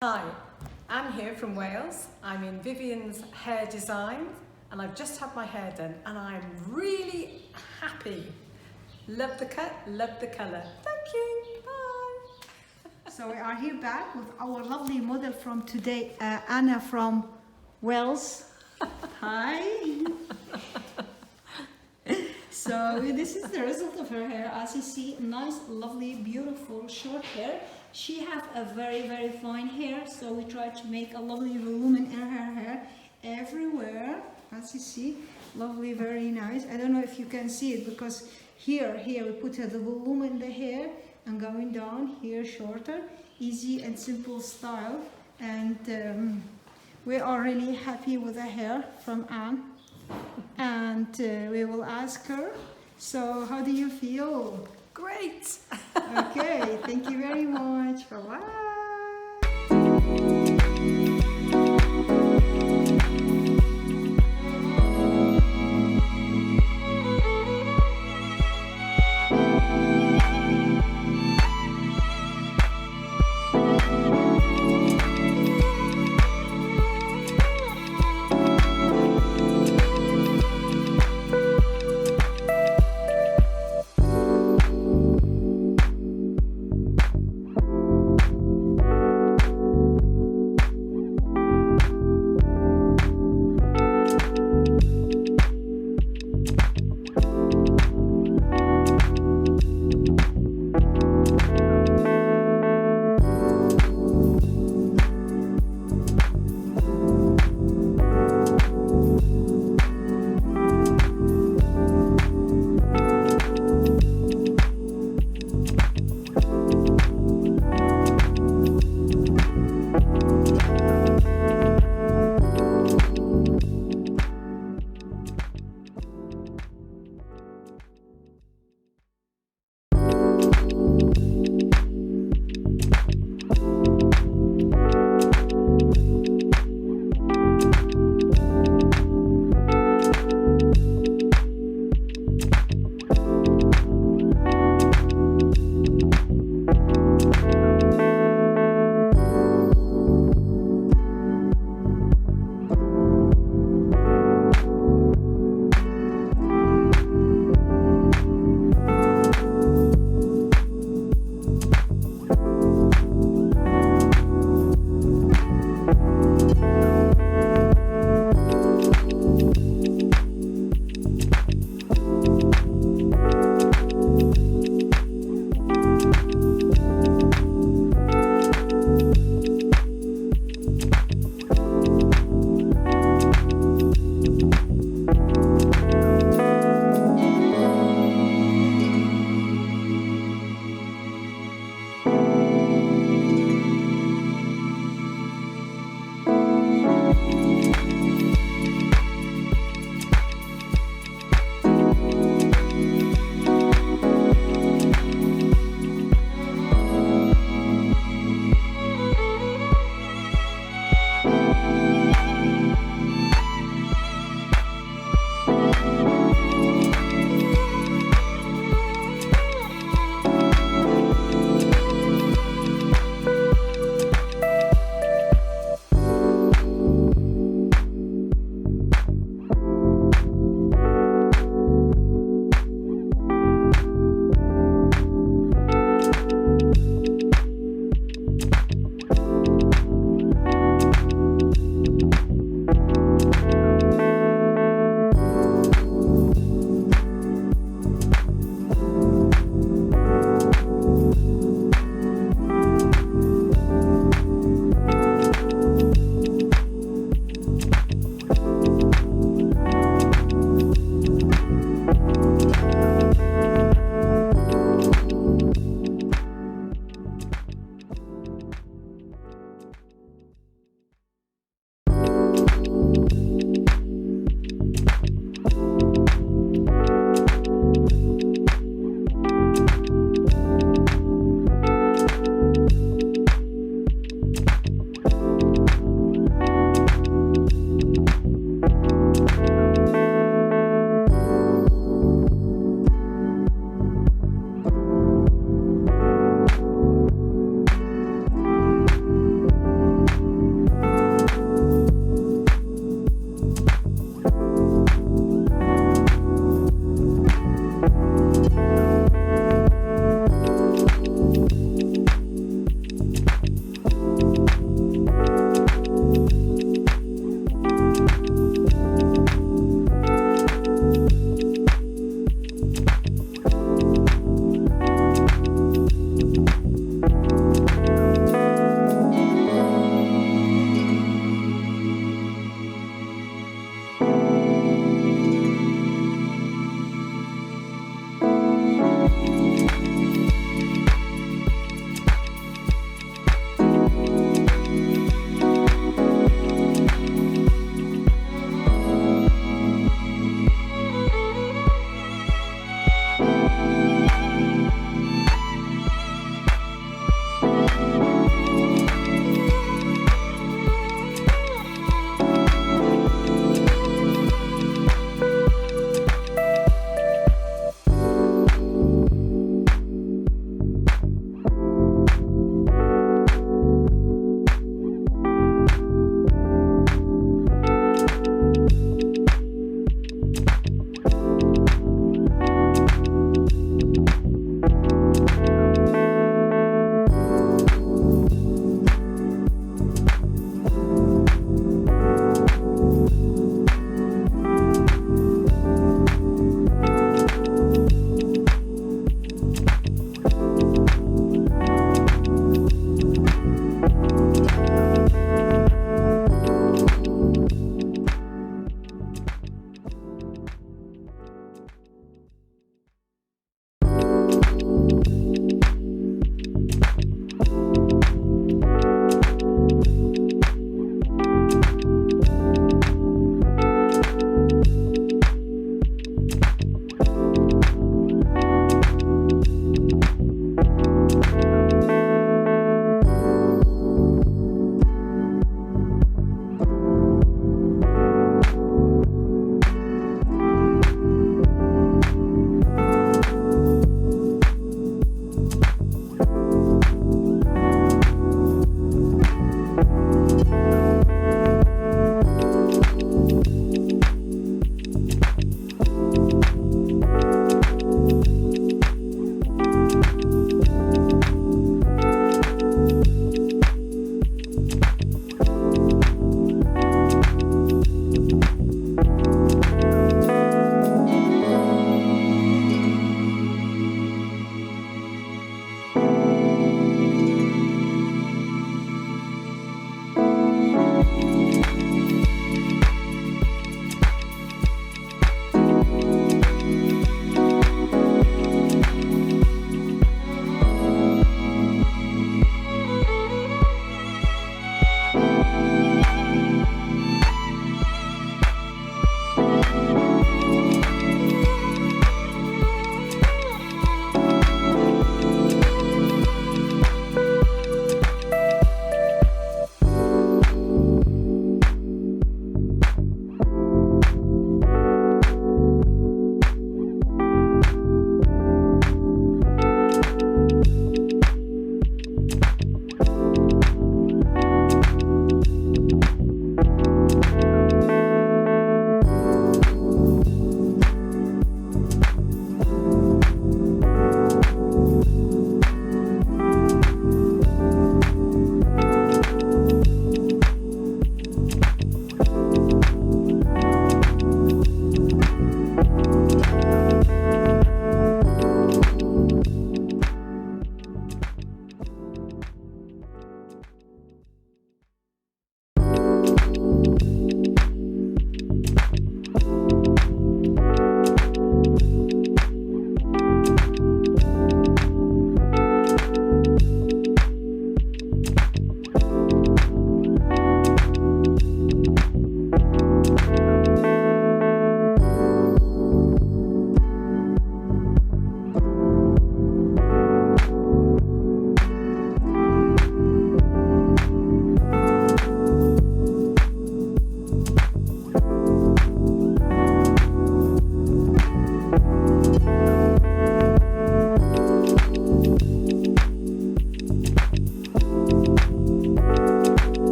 Hi, I'm here from Wales. I'm in Vivian's hair design and I've just had my hair done and I'm really happy. Love the cut, love the colour. Thank you, bye. So we are here back with our lovely model from today, Anna from Wales. Hi. So this is the result of her hair. As you see, nice, lovely, beautiful, short hair. She has a very fine hair, so we try to make a lovely volume in her hair everywhere. As you see, lovely, very nice. I don't know if you can see it because here we put the volume in the hair and going down here shorter, easy and simple style. And we are really happy with the hair from Anne. And we will ask her, so how do you feel? Great. Okay, thank you very much. Bye-bye.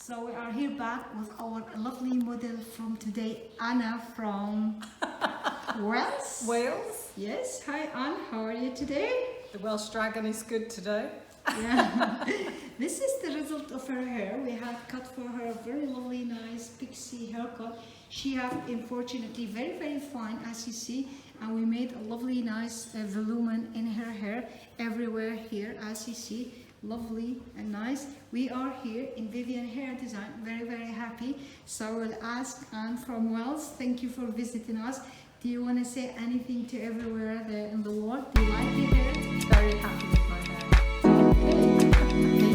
So we are here back with our lovely model from today, Anna from Wales. Wales. Yes, hi Anne, how are you today? The Welsh dragon is good today. Yeah. This is the result of her hair. We have cut for her a very lovely, nice pixie haircut. She have unfortunately very fine, as you see, and we made a lovely, nice volumen in her hair everywhere here, as you see. Lovely and nice. We are here in Vivyan Hair Design, very happy. So I will ask Anne from Wales, thank you for visiting us. Do you want to say anything to everywhere there in the world? Do you like your hair? Very happy with my hair. Okay.